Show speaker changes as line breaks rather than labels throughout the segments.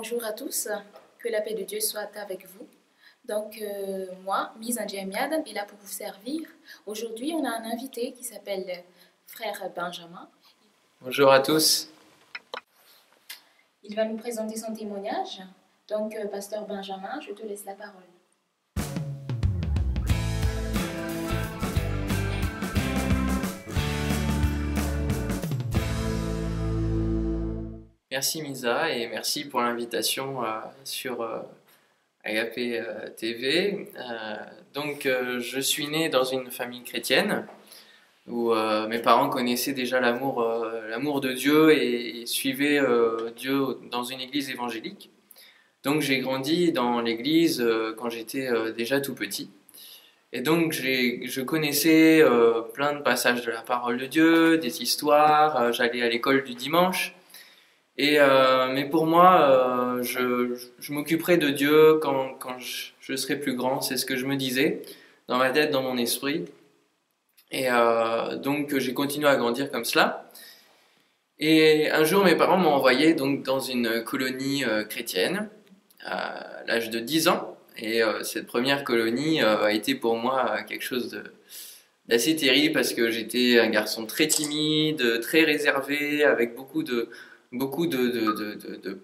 Bonjour à tous, que la paix de Dieu soit avec vous. Donc, moi, Mise Andjemiad, est là pour vous servir. Aujourd'hui, on a un invité qui s'appelle Frère Benjamin.
Bonjour à tous.
Il va nous présenter son témoignage. Donc, Pasteur Benjamin, je te laisse la parole.
Merci Misa et merci pour l'invitation sur Agapé TV. Je suis né dans une famille chrétienne où mes parents connaissaient déjà l'amour de Dieu et suivaient Dieu dans une église évangélique. Donc j'ai grandi dans l'église quand j'étais déjà tout petit. Et donc je connaissais plein de passages de la parole de Dieu, des histoires, j'allais à l'école du dimanche. Mais pour moi, je m'occuperai de Dieu quand je serai plus grand, c'est ce que je me disais dans ma tête, dans mon esprit. Donc j'ai continué à grandir comme cela. Et un jour, mes parents m'ont envoyé donc dans une colonie chrétienne à l'âge de 10 ans. Et cette première colonie a été pour moi quelque chose d'assez terrible parce que j'étais un garçon très timide, très réservé, avec beaucoup de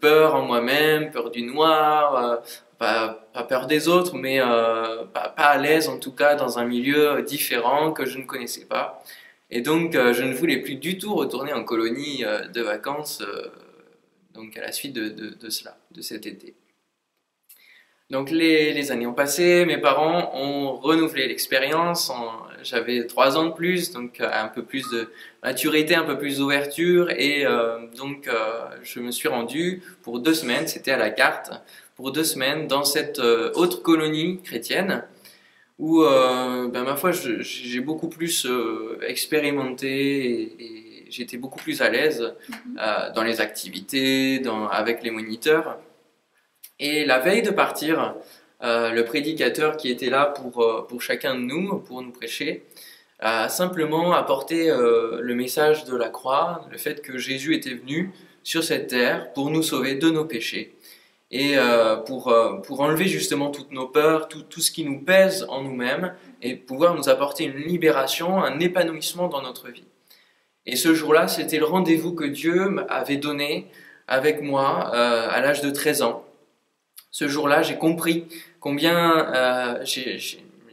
peur en moi-même, peur du noir, pas peur des autres, mais pas à l'aise en tout cas dans un milieu différent que je ne connaissais pas. Et donc je ne voulais plus du tout retourner en colonie de vacances donc à la suite de cela, de cet été. Donc les années ont passé, mes parents ont renouvelé l'expérience, j'avais 3 ans de plus, donc un peu plus de maturité, un peu plus d'ouverture, et je me suis rendu pour 2 semaines, c'était à la carte, pour 2 semaines dans cette autre colonie chrétienne, où ma foi j'ai beaucoup plus expérimenté et j'étais beaucoup plus à l'aise dans les activités, avec les moniteurs. Et la veille de partir, le prédicateur qui était là pour chacun de nous, pour nous prêcher, a simplement apporté le message de la croix, le fait que Jésus était venu sur cette terre pour nous sauver de nos péchés et pour enlever justement toutes nos peurs, tout ce qui nous pèse en nous-mêmes et pouvoir nous apporter une libération, un épanouissement dans notre vie. Et ce jour-là, c'était le rendez-vous que Dieu avait donné avec moi à l'âge de 13 ans. Ce jour-là, j'ai compris combien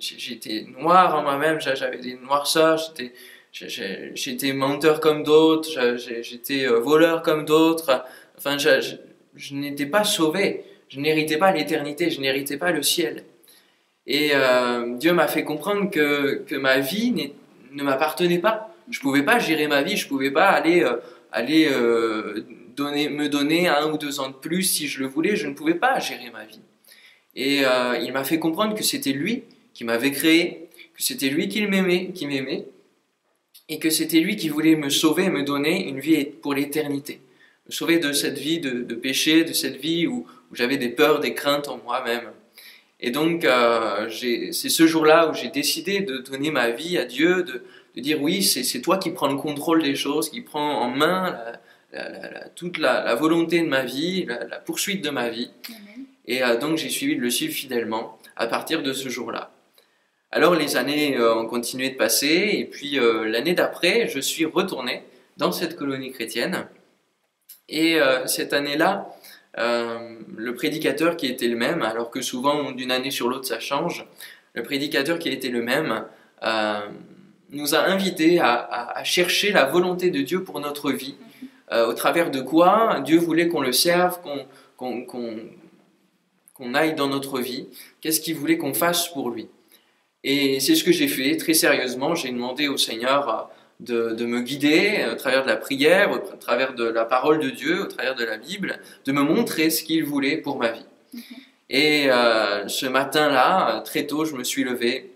j'étais noir en moi-même, j'avais des noirceurs, j'étais menteur comme d'autres, j'étais voleur comme d'autres. Enfin, je n'étais pas sauvé, je n'héritais pas l'éternité, je n'héritais pas le ciel. Et Dieu m'a fait comprendre que ma vie ne m'appartenait pas. Je ne pouvais pas gérer ma vie, je ne pouvais pas aller me donner 1 ou 2 ans de plus si je le voulais, je ne pouvais pas gérer ma vie. Et il m'a fait comprendre que c'était lui qui m'avait créé, que c'était lui qui m'aimait, et que c'était lui qui voulait me sauver et me donner une vie pour l'éternité. Me sauver de cette vie de péché, de cette vie où j'avais des peurs, des craintes en moi-même. Et donc, c'est ce jour-là où j'ai décidé de donner ma vie à Dieu, de dire oui, c'est toi qui prends le contrôle des choses, qui prends en main toute la volonté de ma vie, la poursuite de ma vie.
Amen.
Et donc j'ai suivi de le suivre fidèlement à partir de ce jour-là. Alors les années ont continué de passer et puis l'année d'après, je suis retourné dans cette colonie chrétienne. Et cette année-là, le prédicateur qui était le même, alors que souvent d'une année sur l'autre ça change, le prédicateur qui était le même nous a invités à chercher la volonté de Dieu pour notre vie. Au travers de quoi Dieu voulait qu'on le serve, qu'on aille dans notre vie, qu'est-ce qu'il voulait qu'on fasse pour lui. Et c'est ce que j'ai fait, très sérieusement, j'ai demandé au Seigneur de me guider au travers de la prière, au travers de la parole de Dieu, au travers de la Bible, de me montrer ce qu'il voulait pour ma vie. Et ce matin-là, très tôt, je me suis levé,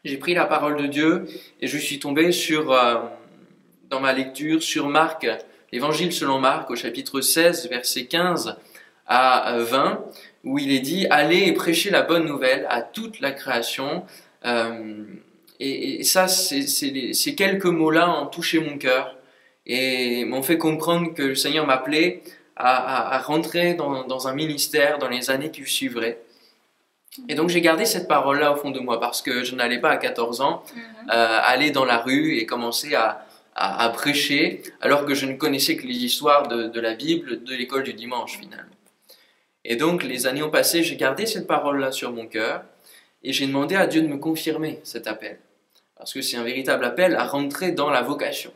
j'ai pris la parole de Dieu et je suis tombé dans ma lecture sur Marc, l'Évangile selon Marc, au chapitre 16, versets 15 à 20, où il est dit « Allez et prêchez la bonne nouvelle à toute la création ». Et ça, ces quelques mots-là ont touché mon cœur et m'ont fait comprendre que le Seigneur m'appelait à rentrer dans un ministère dans les années qui suivraient. Et donc j'ai gardé cette parole-là au fond de moi parce que je n'allais pas à 14 ans aller dans la rue et commencer à prêcher alors que je ne connaissais que les histoires de la Bible, de l'école du dimanche finalement. Et donc les années ont passé, j'ai gardé cette parole-là sur mon cœur et j'ai demandé à Dieu de me confirmer cet appel. Parce que c'est un véritable appel à rentrer dans la vocation.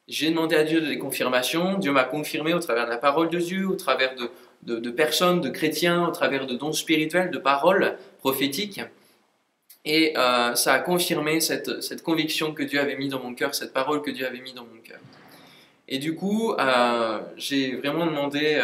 J'ai demandé à Dieu des confirmations, Dieu m'a confirmé au travers de la parole de Dieu, au travers de personnes, de chrétiens, au travers de dons spirituels, de paroles prophétiques. Et ça a confirmé cette conviction que Dieu avait mis dans mon cœur, cette parole que Dieu avait mis dans mon cœur. Et du coup, j'ai vraiment demandé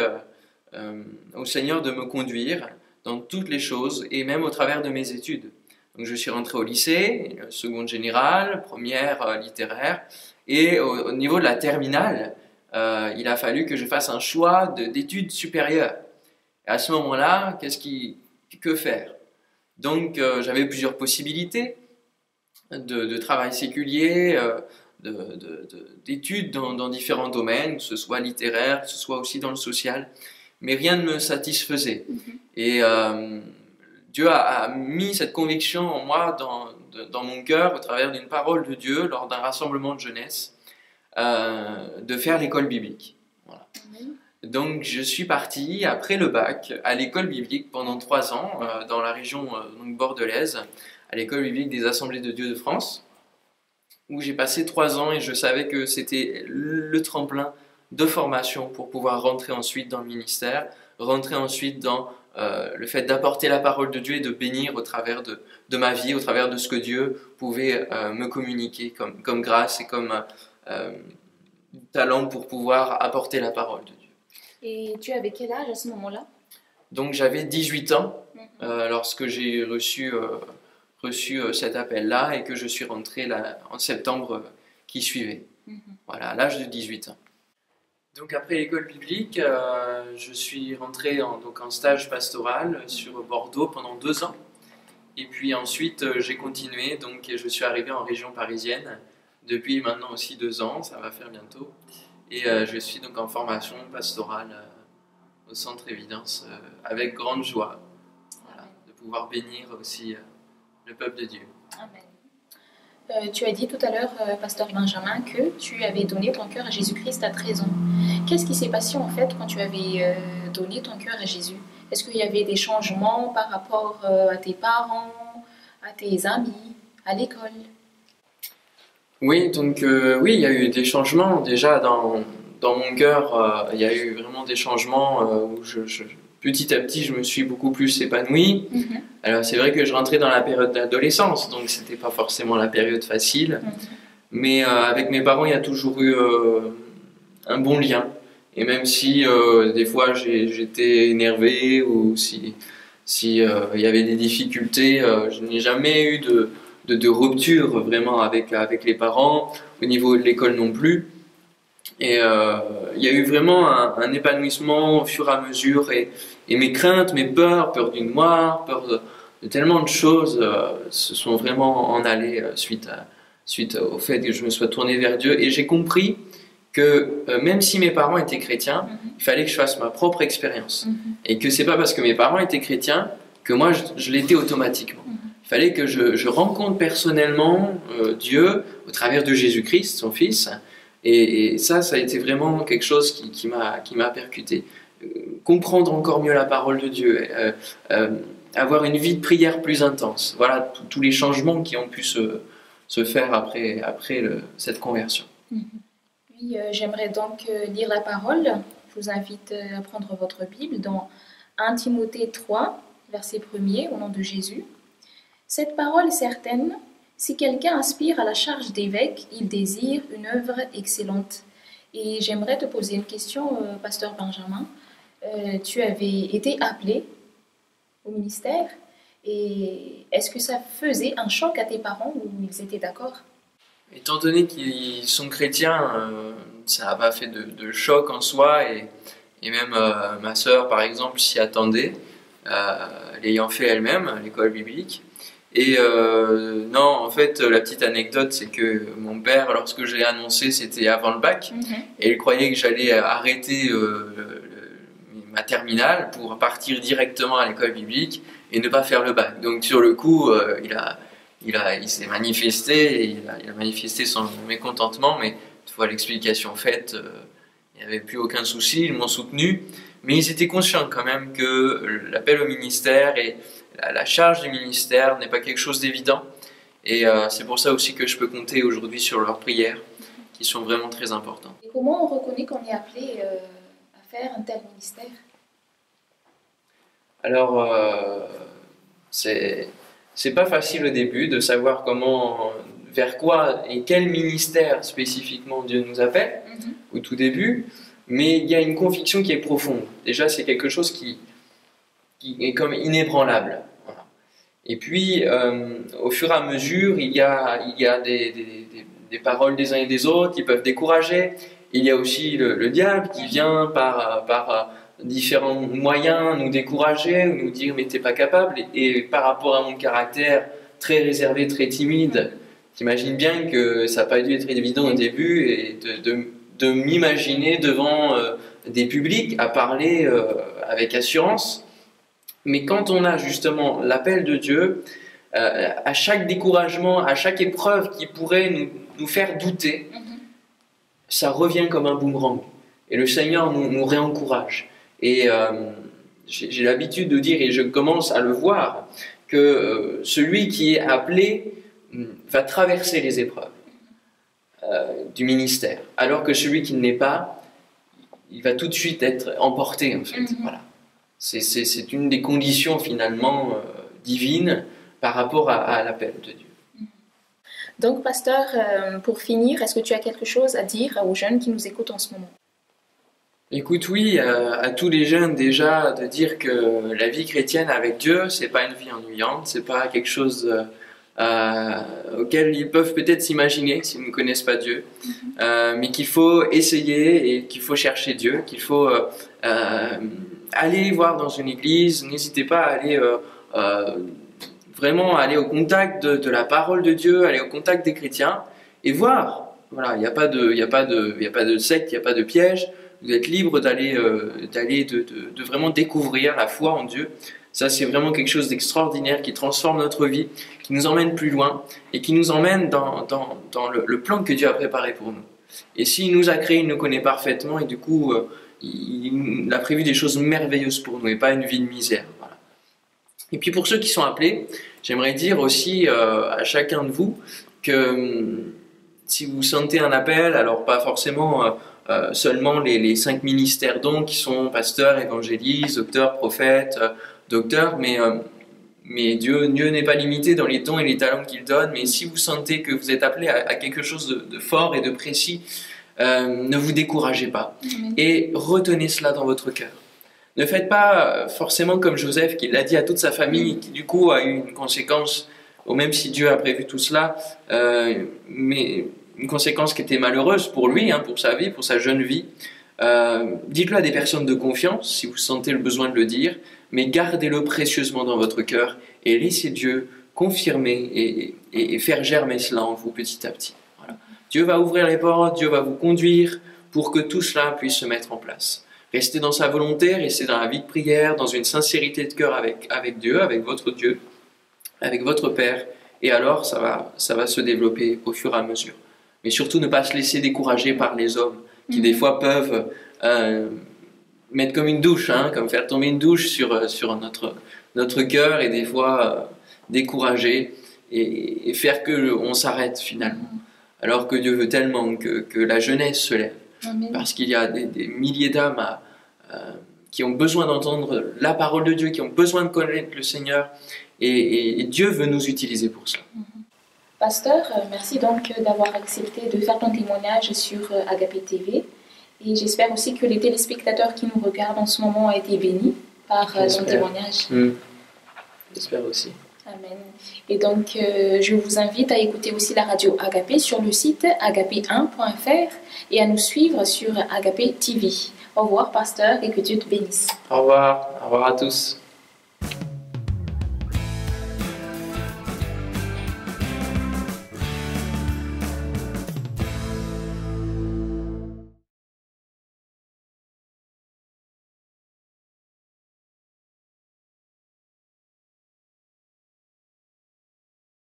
au Seigneur de me conduire dans toutes les choses, et même au travers de mes études. Donc je suis rentré au lycée, seconde générale, première littéraire, et au niveau de la terminale, il a fallu que je fasse un choix d'études supérieures. Et à ce moment-là, que faire? Donc j'avais plusieurs possibilités de travail séculier, d'études dans différents domaines, que ce soit littéraire, que ce soit aussi dans le social, mais rien ne me satisfaisait. Et Dieu a mis cette conviction en moi, dans mon cœur, au travers d'une parole de Dieu, lors d'un rassemblement de jeunesse, de faire l'école biblique. Voilà. Donc je suis parti, après le bac, à l'école biblique pendant 3 ans, dans la région bordelaise, à l'école biblique des Assemblées de Dieu de France, où j'ai passé 3 ans et je savais que c'était le tremplin de formation pour pouvoir rentrer ensuite dans le ministère, rentrer ensuite dans le fait d'apporter la parole de Dieu et de bénir au travers de ma vie, au travers de ce que Dieu pouvait me communiquer comme grâce et comme talent pour pouvoir apporter la parole de Dieu.
Et tu avais quel âge à ce moment-là?
Donc j'avais 18 ans lorsque j'ai reçu cet appel-là et que je suis rentré là, en septembre qui suivait. Voilà, à l'âge de 18 ans. Donc après l'école biblique, je suis rentré en stage pastoral sur Bordeaux pendant 2 ans. Et puis ensuite, j'ai continué, donc et je suis arrivé en région parisienne depuis maintenant aussi 2 ans, ça va faire bientôt. Et je suis donc en formation pastorale au Centre Évidence avec grande joie, voilà, de pouvoir bénir aussi le peuple de Dieu.
Amen. Tu as dit tout à l'heure, pasteur Benjamin, que tu avais donné ton cœur à Jésus-Christ à 13 ans. Qu'est-ce qui s'est passé en fait quand tu avais donné ton cœur à Jésus? Est-ce qu'il y avait des changements par rapport à tes parents, à tes amis, à l'école?
Oui, donc oui, il y a eu des changements déjà dans mon cœur. Il y a eu vraiment des changements où petit à petit, je me suis beaucoup plus épanoui. Alors c'est vrai que je rentrais dans la période d'adolescence, donc c'était pas forcément la période facile. Mais avec mes parents, il y a toujours eu un bon lien. Et même si des fois j'étais énervé ou si il y avait des difficultés, je n'ai jamais eu de rupture vraiment avec les parents, au niveau de l'école non plus. Et il y a eu vraiment un épanouissement au fur et à mesure, et mes craintes, mes peurs du noir, peur de tellement de choses se sont vraiment en allées suite au fait que je me sois tourné vers Dieu. Et j'ai compris que même si mes parents étaient chrétiens, il fallait que je fasse ma propre expérience. Et que c'est pas parce que mes parents étaient chrétiens que moi je l'étais automatiquement. Il fallait que je rencontre personnellement Dieu au travers de Jésus-Christ, son Fils. Et ça a été vraiment quelque chose qui m'a percuté. Comprendre encore mieux la parole de Dieu, avoir une vie de prière plus intense. Voilà tous les changements qui ont pu se faire après cette conversion.
Oui, j'aimerais donc lire la parole. Je vous invite à prendre votre Bible dans 1 Timothée 3, verset 1er, au nom de Jésus. Cette parole est certaine. Si quelqu'un aspire à la charge d'évêque, il désire une œuvre excellente. Et j'aimerais te poser une question, pasteur Benjamin. Tu avais été appelé au ministère, et est-ce que ça faisait un choc à tes parents ou ils étaient d'accord?
Étant donné qu'ils sont chrétiens, ça n'a pas fait de choc en soi, et même ma sœur par exemple s'y attendait, l'ayant fait elle-même à l'école biblique. Et non, en fait, la petite anecdote, c'est que mon père, lorsque je l'ai annoncé, c'était avant le bac, et il croyait que j'allais arrêter ma terminale pour partir directement à l'école biblique et ne pas faire le bac. Donc sur le coup, il s'est manifesté, il a manifesté son mécontentement, mais une fois l'explication faite, il n'y avait plus aucun souci, ils m'ont soutenu. Mais ils étaient conscients quand même que l'appel au ministère et la charge du ministère n'est pas quelque chose d'évident. Et c'est pour ça aussi que je peux compter aujourd'hui sur leurs prières, qui sont vraiment très importantes.
Et comment on reconnaît qu'on est appelé à faire un tel ministère?
Alors, c'est pas facile au début de savoir comment, vers quoi et quel ministère spécifiquement Dieu nous appelle, au tout début, mais il y a une conviction qui est profonde. Déjà, c'est quelque chose qui est comme inébranlable. Voilà. Et puis, au fur et à mesure, il y a des paroles des uns et des autres qui peuvent décourager. Il y a aussi le diable qui vient par différents moyens nous décourager, ou nous dire mais t'es pas capable. Et par rapport à mon caractère très réservé, très timide, t'imagines bien que ça n'a pas dû être évident au début et de m'imaginer devant des publics à parler avec assurance. Mais quand on a justement l'appel de Dieu, à chaque découragement, à chaque épreuve qui pourrait nous faire douter, ça revient comme un boomerang. Et le Seigneur nous réencourage. Et j'ai l'habitude de dire, et je commence à le voir, que celui qui est appelé va traverser les épreuves du ministère, alors que celui qui ne l'est pas, il va tout de suite être emporté, en fait. Voilà. C'est une des conditions finalement divines par rapport à l'appel de Dieu.
Donc, pasteur, pour finir, est-ce que tu as quelque chose à dire aux jeunes qui nous écoutent en ce moment?
Écoute, oui, à tous les jeunes déjà, de dire que la vie chrétienne avec Dieu, c'est pas une vie ennuyante, c'est pas quelque chose auquel ils peuvent peut-être s'imaginer s'ils ne connaissent pas Dieu, mais qu'il faut essayer et qu'il faut chercher Dieu, qu'il faut aller voir dans une église. N'hésitez pas à aller vraiment aller au contact de la parole de Dieu, aller au contact des chrétiens et voir. Voilà, il n'y a pas de secte, il n'y a pas de piège. Vous êtes libre d'aller de vraiment découvrir la foi en Dieu. Ça, c'est vraiment quelque chose d'extraordinaire qui transforme notre vie, qui nous emmène plus loin et qui nous emmène dans le plan que Dieu a préparé pour nous. Et s'il nous a créés, il nous connaît parfaitement et du coup, il a prévu des choses merveilleuses pour nous et pas une vie de misère. Voilà. Et puis pour ceux qui sont appelés, j'aimerais dire aussi à chacun de vous que si vous sentez un appel, alors pas forcément seulement les 5 ministères dons qui sont pasteur, évangéliste, docteur, prophète, docteur, mais Dieu n'est pas limité dans les dons et les talents qu'il donne. Mais si vous sentez que vous êtes appelé à quelque chose de fort et de précis, ne vous découragez pas et retenez cela dans votre cœur. Ne faites pas forcément comme Joseph qui l'a dit à toute sa famille, qui du coup a eu une conséquence, ou même si Dieu a prévu tout cela, mais une conséquence qui était malheureuse pour lui, pour sa vie, pour sa jeune vie. Dites-le à des personnes de confiance si vous sentez le besoin de le dire, mais gardez-le précieusement dans votre cœur et laissez Dieu confirmer et faire germer cela en vous petit à petit. Voilà. Dieu va ouvrir les portes, Dieu va vous conduire pour que tout cela puisse se mettre en place. Restez dans sa volonté, restez dans la vie de prière, dans une sincérité de cœur avec Dieu, avec votre Père, et alors ça va se développer au fur et à mesure. Mais surtout ne pas se laisser décourager par les hommes qui des fois peuvent mettre comme une douche, comme faire tomber une douche sur notre cœur et des fois décourager et faire qu'on s'arrête finalement. Alors que Dieu veut tellement que la jeunesse se lève. Amen. Parce qu'il y a des milliers d'âmes qui ont besoin d'entendre la parole de Dieu, qui ont besoin de connaître le Seigneur et Dieu veut nous utiliser pour cela.
Pasteur, merci donc d'avoir accepté de faire ton témoignage sur Agapé TV. Et j'espère aussi que les téléspectateurs qui nous regardent en ce moment ont été bénis par ton témoignage.
J'espère aussi.
Amen. Et donc, je vous invite à écouter aussi la radio Agapé sur le site agapé1.fr et à nous suivre sur Agapé TV. Au revoir, pasteur, et que Dieu te bénisse.
Au revoir à tous.